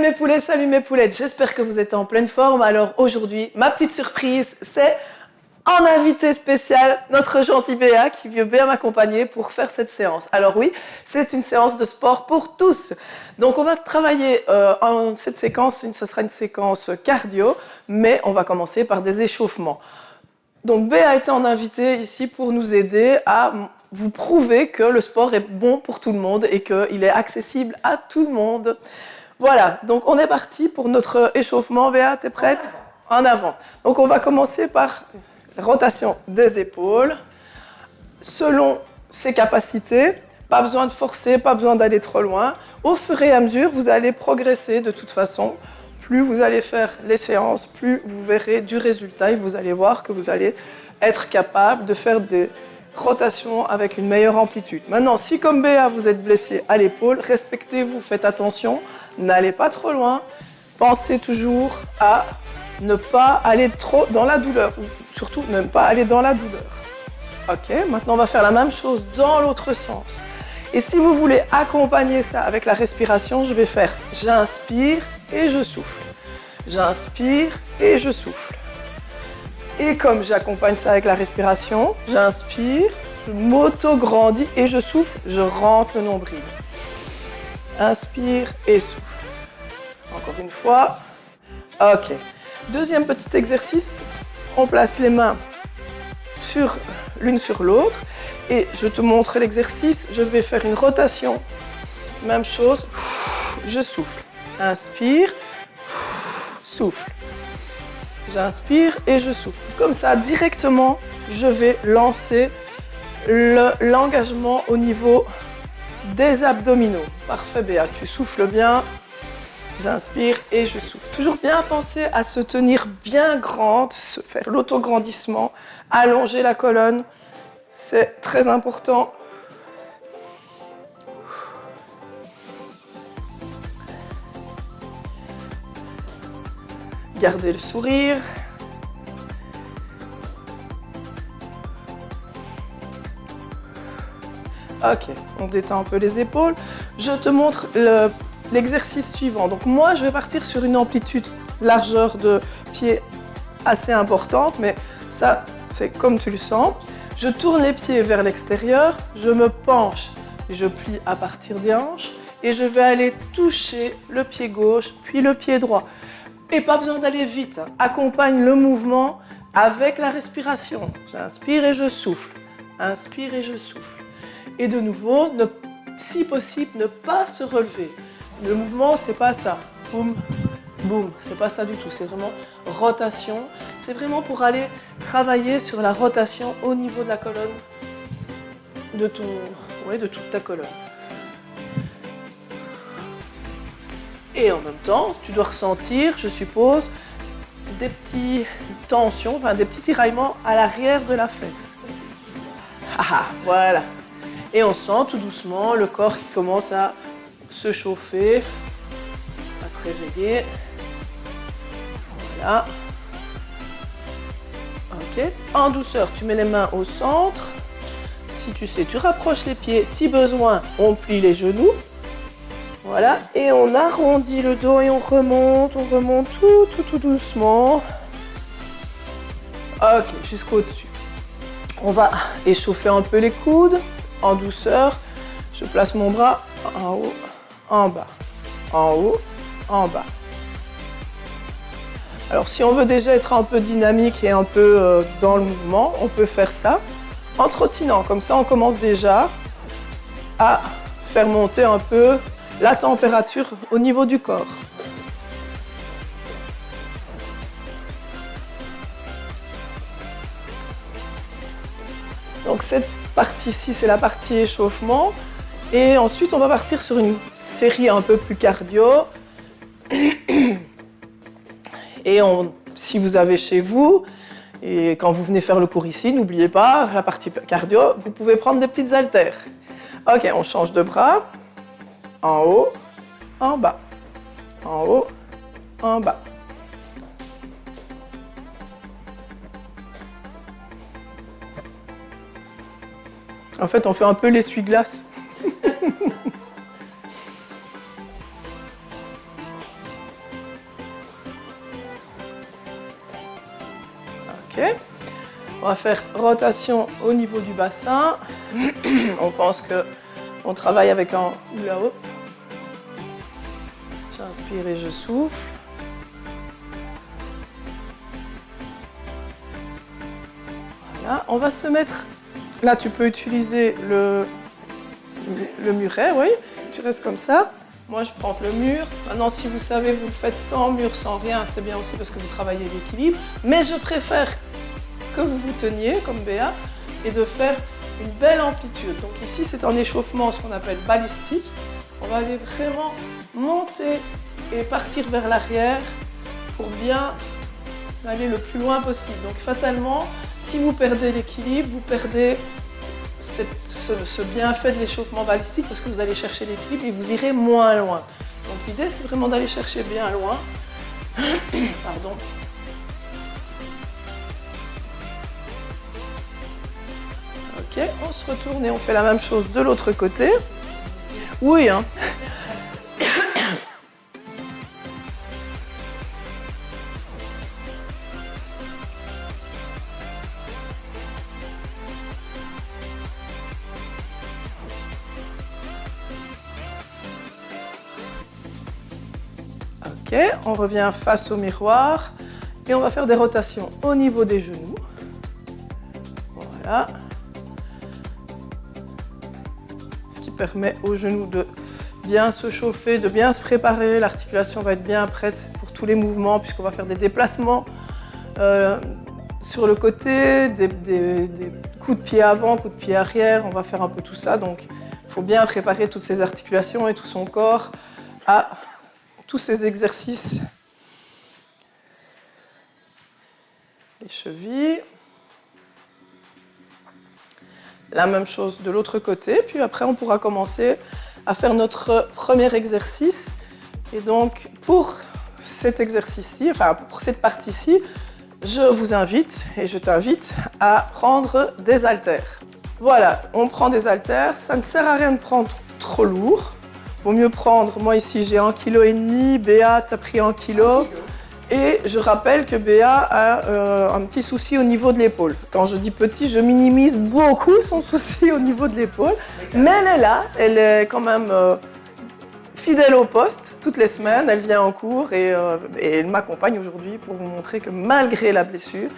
mes poulets, salut mes poulettes, j'espère que vous êtes en pleine forme. Alors aujourd'hui, ma petite surprise, c'est en invité spécial notre gentil Béa qui veut bien m'accompagner pour faire cette séance. Alors oui, c'est une séance de sport pour tous. Donc on va travailler en cette séquence, ce sera une séquence cardio, mais on va commencer par des échauffements. Donc Béa a été en invité ici pour nous aider à vous prouver que le sport est bon pour tout le monde et qu'il est accessible à tout le monde. Voilà, donc on est parti pour notre échauffement. Béa, t'es prête ? En avant. Donc on va commencer par la rotation des épaules, selon ses capacités. Pas besoin de forcer, pas besoin d'aller trop loin. Au fur et à mesure, vous allez progresser de toute façon. Plus vous allez faire les séances, plus vous verrez du résultat et vous allez voir que vous allez être capable de faire des rotations avec une meilleure amplitude. Maintenant, si comme Béa, vous êtes blessé à l'épaule, respectez-vous, faites attention, n'allez pas trop loin. Pensez toujours à ne pas aller trop dans la douleur, ou surtout ne pas aller dans la douleur. Ok, maintenant on va faire la même chose dans l'autre sens. Et si vous voulez accompagner ça avec la respiration, je vais faire j'inspire et je souffle. J'inspire et je souffle. Et comme j'accompagne ça avec la respiration, j'inspire, je m'auto-grandis et je souffle, je rentre le nombril. Inspire et souffle. Encore une fois. Ok. Deuxième petit exercice, on place les mains l'une sur l'autre et je te montre l'exercice. Je vais faire une rotation. Même chose, je souffle. Inspire, souffle. J'inspire et je souffle. Comme ça, directement, je vais lancer l'engagement au niveau des abdominaux. Parfait, Béa, tu souffles bien. J'inspire et je souffle. Toujours bien penser à se tenir bien grande, se faire l'autograndissement, allonger la colonne. C'est très important. Gardez le sourire. Ok, on détend un peu les épaules. Je te montre l'exercice suivant. Donc moi, je vais partir sur une amplitude largeur de pied assez importante, mais ça, c'est comme tu le sens. Je tourne les pieds vers l'extérieur, je me penche, je plie à partir des hanches et je vais aller toucher le pied gauche, puis le pied droit. Et pas besoin d'aller vite, hein. Accompagne le mouvement avec la respiration. J'inspire et je souffle. Inspire et je souffle. Et de nouveau, si possible, ne pas se relever. Le mouvement, c'est pas ça. Boum, boum, c'est pas ça du tout. C'est vraiment rotation. C'est vraiment pour aller travailler sur la rotation au niveau de la colonne, de toute ta colonne. Et en même temps, tu dois ressentir, je suppose, des petites tensions, des petits tiraillements à l'arrière de la fesse. Ah, voilà. Et on sent tout doucement le corps qui commence à se chauffer, à se réveiller. Voilà. Ok. En douceur, tu mets les mains au centre. Si tu sais, tu rapproches les pieds. Si besoin, on plie les genoux. Voilà, et on arrondit le dos et on remonte tout doucement. Ok, jusqu'au-dessus. On va échauffer un peu les coudes en douceur. Je place mon bras en haut, en bas, en haut, en bas. Alors si on veut déjà être un peu dynamique et un peu dans le mouvement, on peut faire ça en trottinant. Comme ça, on commence déjà à faire monter un peu la température au niveau du corps. Donc cette partie-ci, c'est la partie échauffement. Et ensuite, on va partir sur une série un peu plus cardio. Et si vous avez chez vous, et quand vous venez faire le cours ici, n'oubliez pas, la partie cardio, vous pouvez prendre des petites haltères. Ok, on change de bras. En haut, en bas. En haut, en bas. En fait, on fait un peu l'essuie-glace. Ok. On va faire rotation au niveau du bassin. On pense qu'on travaille avec un hula hoop. J'inspire et je souffle. Voilà. On va se mettre... Là, tu peux utiliser le muret, oui. Tu restes comme ça. Moi, je prends le mur. Maintenant, si vous savez, vous le faites sans mur, sans rien, c'est bien aussi parce que vous travaillez l'équilibre. Mais je préfère que vous vous teniez, comme Béa, et de faire une belle amplitude. Donc ici, c'est un échauffement, ce qu'on appelle balistique. On va aller vraiment monter et partir vers l'arrière pour bien aller le plus loin possible. Donc fatalement, si vous perdez l'équilibre, vous perdez ce bienfait de l'échauffement balistique parce que vous allez chercher l'équilibre et vous irez moins loin. Donc l'idée, c'est vraiment d'aller chercher bien loin. Pardon. Ok, on se retourne et on fait la même chose de l'autre côté. Oui, hein. Ok, on revient face au miroir et on va faire des rotations au niveau des genoux. Voilà. Ce qui permet aux genoux de bien se chauffer, de bien se préparer. L'articulation va être bien prête pour tous les mouvements puisqu'on va faire des déplacements sur le côté, des coups de pied avant, coups de pied arrière. On va faire un peu tout ça. Donc, il faut bien préparer toutes ces articulations et tout son corps à tous ces exercices. Les chevilles. La même chose de l'autre côté. Puis après, on pourra commencer à faire notre premier exercice. Et donc, pour cet exercice-ci, enfin pour cette partie-ci, je vous invite et je t'invite à prendre des haltères. Voilà, on prend des haltères. Ça ne sert à rien de prendre trop lourd. Vaut mieux prendre, moi ici j'ai 1,5 kg, Béa t'as pris 1 kg. Et je rappelle que Béa a un petit souci au niveau de l'épaule. Quand je dis petit, je minimise beaucoup son souci au niveau de l'épaule. Mais elle est là, elle est quand même fidèle au poste toutes les semaines. Elle vient en cours et elle m'accompagne aujourd'hui pour vous montrer que malgré la blessure,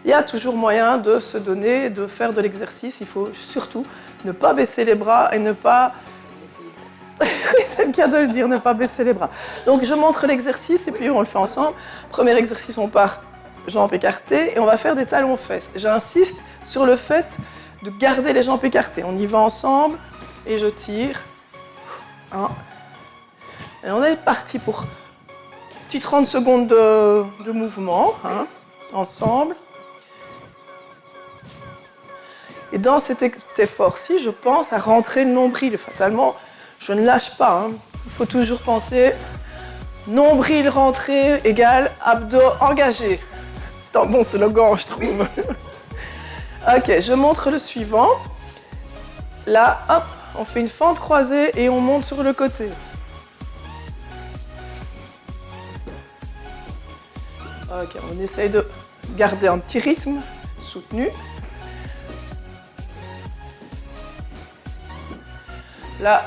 il y a toujours moyen de se donner, de faire de l'exercice. Il faut surtout ne pas baisser les bras et ne pas... Oui, c'est le cas de le dire, ne pas baisser les bras. Donc je montre l'exercice et puis on le fait ensemble. Premier exercice, on part jambes écartées et on va faire des talons-fesses. J'insiste sur le fait de garder les jambes écartées. On y va ensemble et je tire. 1. Et on est parti pour petit 30 secondes de mouvement, hein, ensemble. Et dans cet effort-ci, je pense à rentrer le nombril. Fatalement, je ne lâche pas. Hein. Il faut toujours penser nombril rentré égale abdos engagés. C'est un bon slogan, je trouve. Ok, je montre le suivant. Là, hop, on fait une fente croisée et on monte sur le côté. Ok, on essaye de garder un petit rythme soutenu. Là,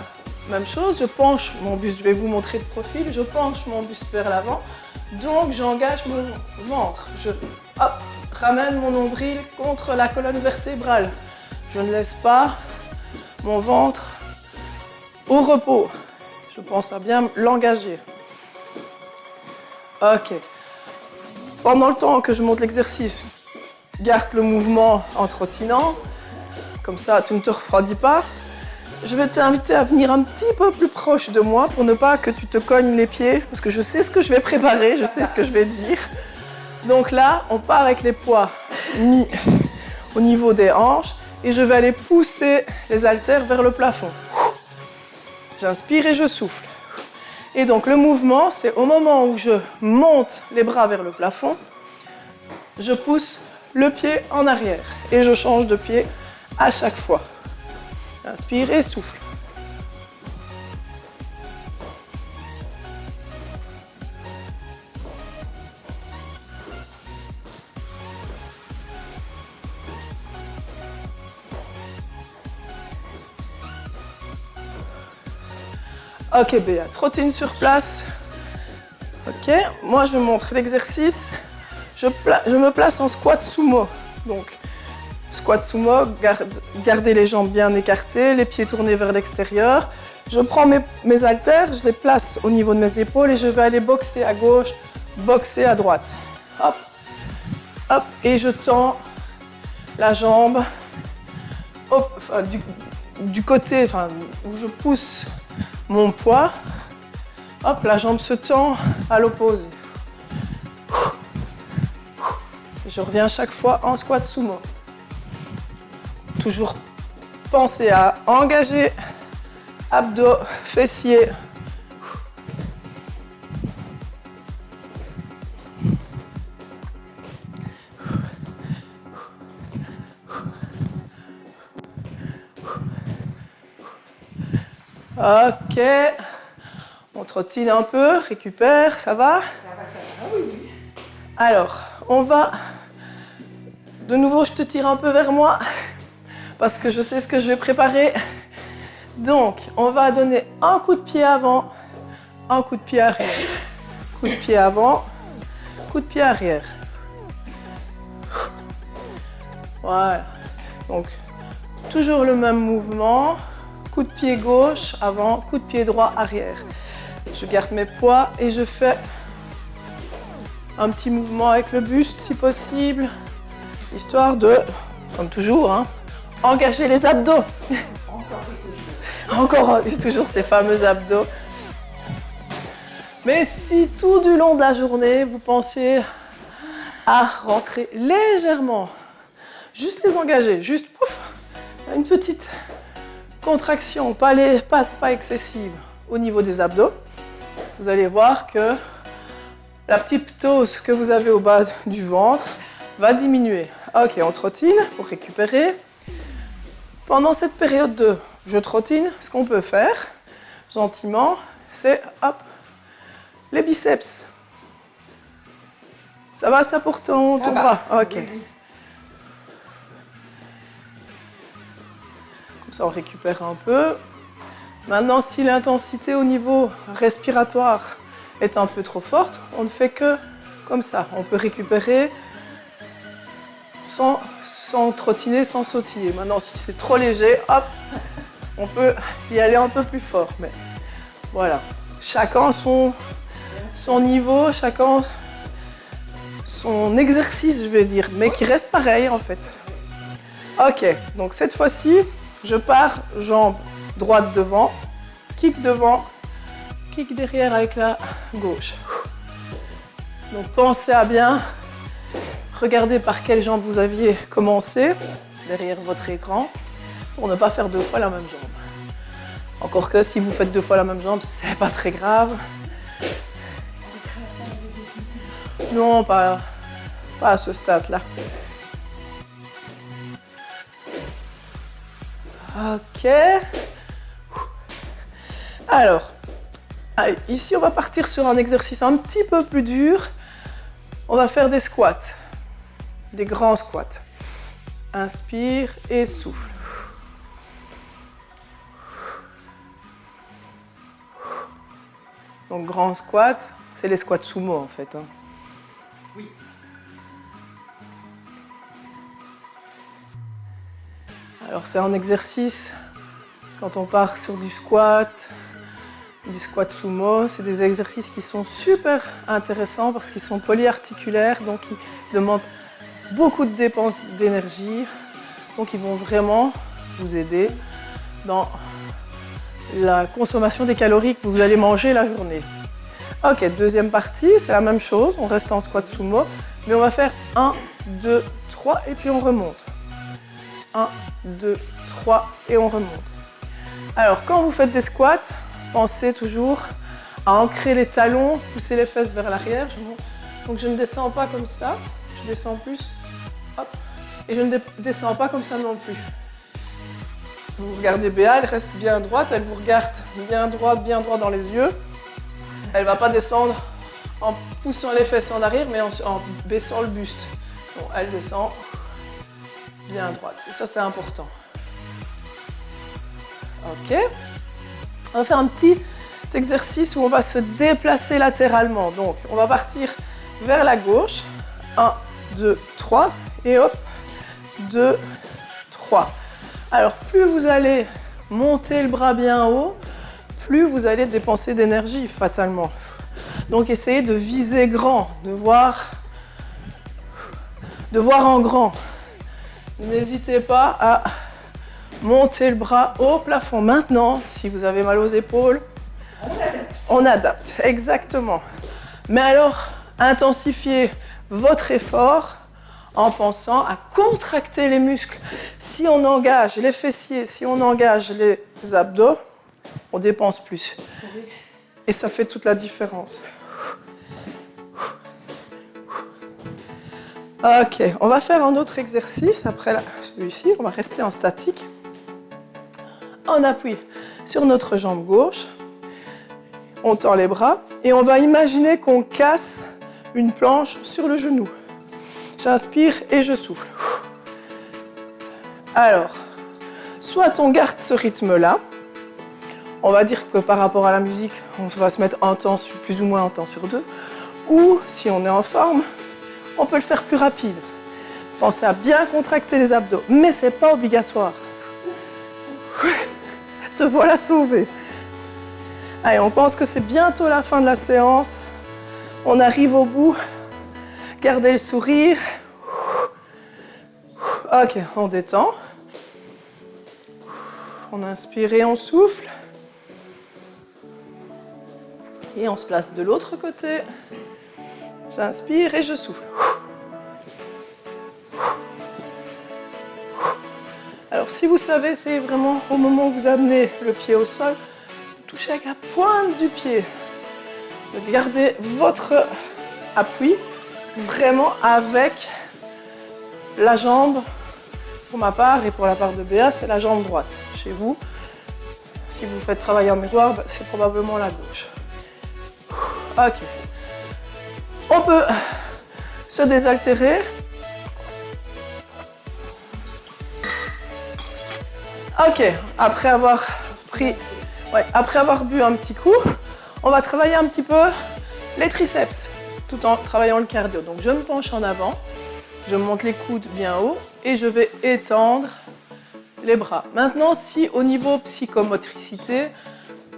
même chose, je penche mon buste, je vais vous montrer de profil, je penche mon buste vers l'avant, donc j'engage mon ventre. Je ramène mon nombril contre la colonne vertébrale. Je ne laisse pas mon ventre au repos. Je pense à bien l'engager. Ok. Pendant le temps que je monte l'exercice, garde le mouvement en trottinant. Comme ça, tu ne te refroidis pas. Je vais t'inviter à venir un petit peu plus proche de moi pour ne pas que tu te cognes les pieds, parce que je sais ce que je vais préparer, je sais ce que je vais dire. Donc là, on part avec les poids mis au niveau des hanches et je vais aller pousser les haltères vers le plafond. J'inspire et je souffle. Et donc le mouvement, c'est au moment où je monte les bras vers le plafond, je pousse le pied en arrière et je change de pied à chaque fois. Inspire et souffle. Ok, Béa, trottine sur place. Ok, moi je montre l'exercice. Je me place en squat sumo. Donc, squat sumo, gardez les jambes bien écartées, les pieds tournés vers l'extérieur. Je prends mes haltères, je les place au niveau de mes épaules et je vais aller boxer à gauche, boxer à droite. Hop, hop, et je tends la jambe hop, enfin, du côté où je pousse mon poids. Hop, la jambe se tend à l'opposé. Je reviens chaque fois en squat sumo. Toujours penser à engager abdos, fessiers. Ok. On trottine un peu, récupère, ça va? Ça va, oui. Alors, on va... De nouveau, je te tire un peu vers moi parce que je sais ce que je vais préparer. Donc, on va donner un coup de pied avant, un coup de pied arrière. Coup de pied avant, coup de pied arrière. Voilà. Donc, toujours le même mouvement. Coup de pied gauche avant, coup de pied droit arrière. Je garde mes poids et je fais un petit mouvement avec le buste si possible. Histoire de, comme toujours, hein, engager les abdos. Encore toujours ces fameux abdos. Mais si tout du long de la journée, vous pensez à rentrer légèrement, juste les engager, juste pouf, une petite contraction, pas excessive au niveau des abdos, vous allez voir que la petite ptose que vous avez au bas du ventre va diminuer. Ok, on trottine pour récupérer. Pendant cette période de je trottine, ce qu'on peut faire gentiment, c'est hop, les biceps. Ça va ça pour ton bras? Ok. Comme ça on récupère un peu. Maintenant, si l'intensité au niveau respiratoire est un peu trop forte, on ne fait que comme ça. On peut récupérer sans trottiner, sans sautiller. Maintenant, si c'est trop léger, hop, on peut y aller un peu plus fort. Mais voilà, chacun son niveau, chacun son exercice, je vais dire, mais qui reste pareil en fait. Ok, donc cette fois-ci, je pars jambe droite devant, kick derrière avec la gauche. Donc pensez à bien regarder par quelle jambe vous aviez commencé derrière votre écran pour ne pas faire 2 fois la même jambe. Encore que si vous faites 2 fois la même jambe, c'est pas très grave. Non, pas à ce stade-là. Ok. Alors, allez, ici on va partir sur un exercice un petit peu plus dur. On va faire des squats, des grands squats. Inspire et souffle. Donc grand squat, c'est les squats sumo en fait. Hein. Oui. Alors c'est un exercice, quand on part sur du squat sumo, c'est des exercices qui sont super intéressants parce qu'ils sont polyarticulaires, donc ils demandent beaucoup de dépenses d'énergie, donc ils vont vraiment vous aider dans la consommation des calories que vous allez manger la journée. Ok, deuxième partie, c'est la même chose, on reste en squat sumo, mais on va faire 1, 2, 3 et puis on remonte. 1, 2, 3 et on remonte. Alors quand vous faites des squats, pensez toujours à ancrer les talons, pousser les fesses vers l'arrière. Donc je ne descends pas comme ça, je descends plus, hop, et je ne descends pas comme ça non plus. Vous regardez Béa, elle reste bien droite, elle vous regarde bien droit dans les yeux. Elle ne va pas descendre en poussant les fesses en arrière, mais en baissant le buste. Donc elle descend bien droite, et ça c'est important. Ok. On va faire un petit Cet exercice où on va se déplacer latéralement. Donc, on va partir vers la gauche. 1, 2, 3. Et hop, 2, 3. Alors, plus vous allez monter le bras bien haut, plus vous allez dépenser d'énergie, fatalement. Donc, essayez de viser grand, de voir en grand. N'hésitez pas à monter le bras au plafond. Maintenant, si vous avez mal aux épaules, on adapte. Exactement. Mais alors, intensifiez votre effort en pensant à contracter les muscles. Si on engage les fessiers, si on engage les abdos, on dépense plus. Et ça fait toute la différence. Ok, on va faire un autre exercice après celui-ci. On va rester en statique. On appuie sur notre jambe gauche. On tend les bras et on va imaginer qu'on casse une planche sur le genou. J'inspire et je souffle. Alors, soit on garde ce rythme-là. On va dire que par rapport à la musique, on va se mettre un temps, plus ou moins un temps sur 2. Ou, si on est en forme, on peut le faire plus rapide. Pensez à bien contracter les abdos, mais ce n'est pas obligatoire. Te voilà sauvé. Allez, on pense que c'est bientôt la fin de la séance. On arrive au bout. Gardez le sourire. Ok, on détend. On inspire et on souffle. Et on se place de l'autre côté. J'inspire et je souffle. Alors si vous savez, c'est vraiment au moment où vous amenez le pied au sol, touchez avec la pointe du pied. Gardez votre appui vraiment avec la jambe, pour ma part et pour la part de Béa, c'est la jambe droite. Chez vous, si vous faites travailler en miroir, c'est probablement la gauche. Ok. On peut se désaltérer. Ok, après avoir bu un petit coup, on va travailler un petit peu les triceps, tout en travaillant le cardio. Donc je me penche en avant, je monte les coudes bien haut et je vais étendre les bras. Maintenant, si au niveau psychomotricité,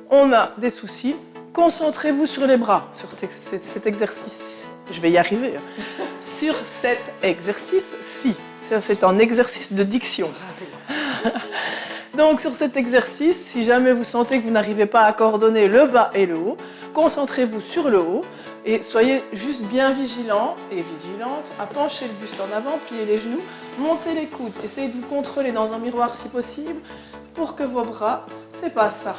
on a des soucis, concentrez-vous sur les bras, sur cet exercice. Je vais y arriver. Sur cet exercice-ci. C'est un exercice de diction. Donc sur cet exercice, si jamais vous sentez que vous n'arrivez pas à coordonner le bas et le haut, concentrez-vous sur le haut et soyez juste bien vigilant et vigilante à pencher le buste en avant, plier les genoux, monter les coudes. Essayez de vous contrôler dans un miroir si possible pour que vos bras, c'est pas ça.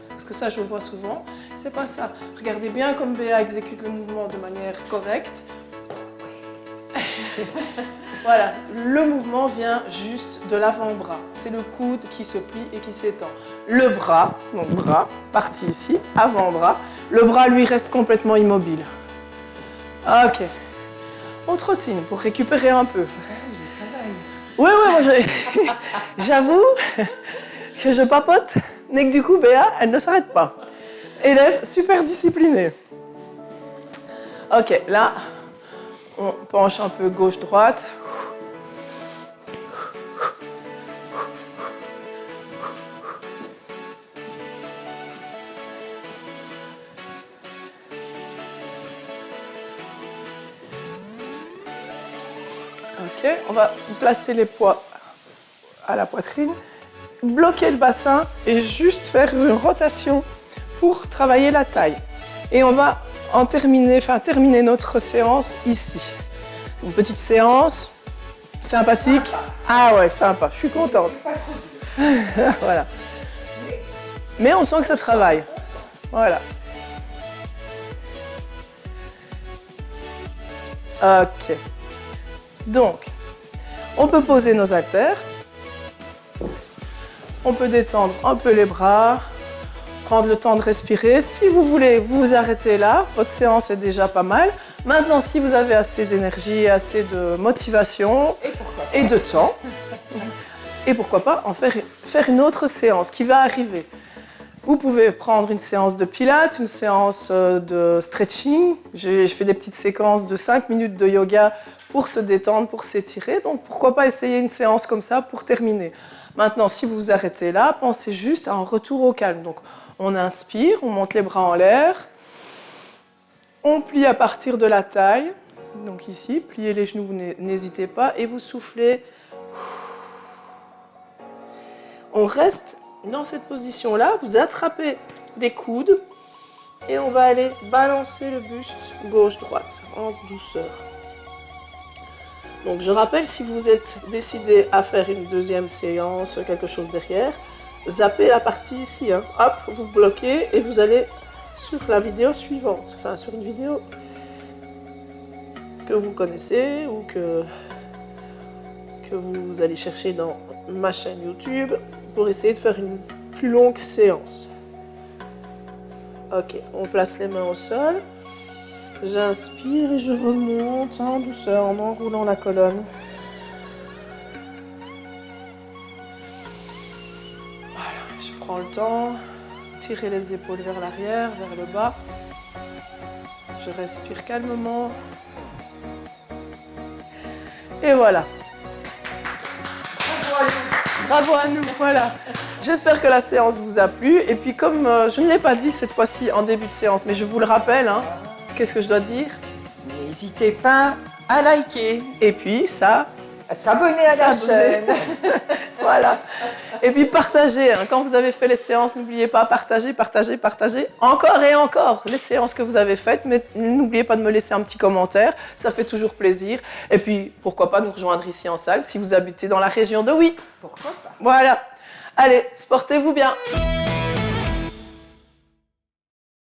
Parce que ça, je le vois souvent, c'est pas ça. Regardez bien comme Béa exécute le mouvement de manière correcte. Voilà, le mouvement vient juste de l'avant-bras. C'est le coude qui se plie et qui s'étend. Le bras, donc bras, parti ici, avant-bras. Le bras, lui, reste complètement immobile. Ok. On trottine pour récupérer un peu. Oui, moi, j'avoue que je papote, mais que du coup, Béa, elle ne s'arrête pas. Élève super disciplinée. Ok, là, on penche un peu gauche-droite. Ok, on va placer les poids à la poitrine, bloquer le bassin et juste faire une rotation pour travailler la taille. Et on va terminer notre séance ici. Une petite séance sympathique. Sympa. Ah ouais, sympa, je suis contente. Voilà. Mais on sent que ça travaille. Voilà. Ok. Donc, on peut poser nos haltères. On peut détendre un peu les bras. Prendre le temps de respirer. Si vous voulez, vous vous arrêtez là. Votre séance est déjà pas mal. Maintenant, si vous avez assez d'énergie, assez de motivation et de temps, et pourquoi pas en faire une autre séance qui va arriver. Vous pouvez prendre une séance de pilates, une séance de stretching. J'ai fait des petites séquences de 5 minutes de yoga pour se détendre, pour s'étirer. Donc pourquoi pas essayer une séance comme ça pour terminer. Maintenant, si vous vous arrêtez là, pensez juste à un retour au calme. Donc on inspire, on monte les bras en l'air. On plie à partir de la taille. Donc ici, pliez les genoux, vous n'hésitez pas. Et vous soufflez. On reste dans cette position-là. Vous attrapez les coudes. Et on va aller balancer le buste gauche-droite en douceur. Donc je rappelle, si vous êtes décidé à faire une deuxième séance, quelque chose derrière, zappez la partie ici. Hein. Hop, vous bloquez et vous allez sur la vidéo suivante. Enfin, sur une vidéo que vous connaissez ou que vous allez chercher dans ma chaîne YouTube pour essayer de faire une plus longue séance. Ok, on place les mains au sol. J'inspire et je remonte en douceur en enroulant la colonne. Voilà, je prends le temps. Tirer les épaules vers l'arrière, vers le bas. Je respire calmement. Et voilà. Bravo à nous, voilà. J'espère que la séance vous a plu. Et puis comme je ne l'ai pas dit cette fois-ci en début de séance, mais je vous le rappelle, hein, qu'est-ce que je dois dire? N'hésitez pas à liker. Et puis ça... À s'abonner à la chaîne. Voilà. Et puis partagez. Hein. Quand vous avez fait les séances, n'oubliez pas, partagez, partagez, partagez. Encore et encore les séances que vous avez faites. Mais n'oubliez pas de me laisser un petit commentaire. Ça fait toujours plaisir. Et puis, pourquoi pas nous rejoindre ici en salle si vous habitez dans la région de Oui. Pourquoi pas? Voilà. Allez, sportez-vous bien.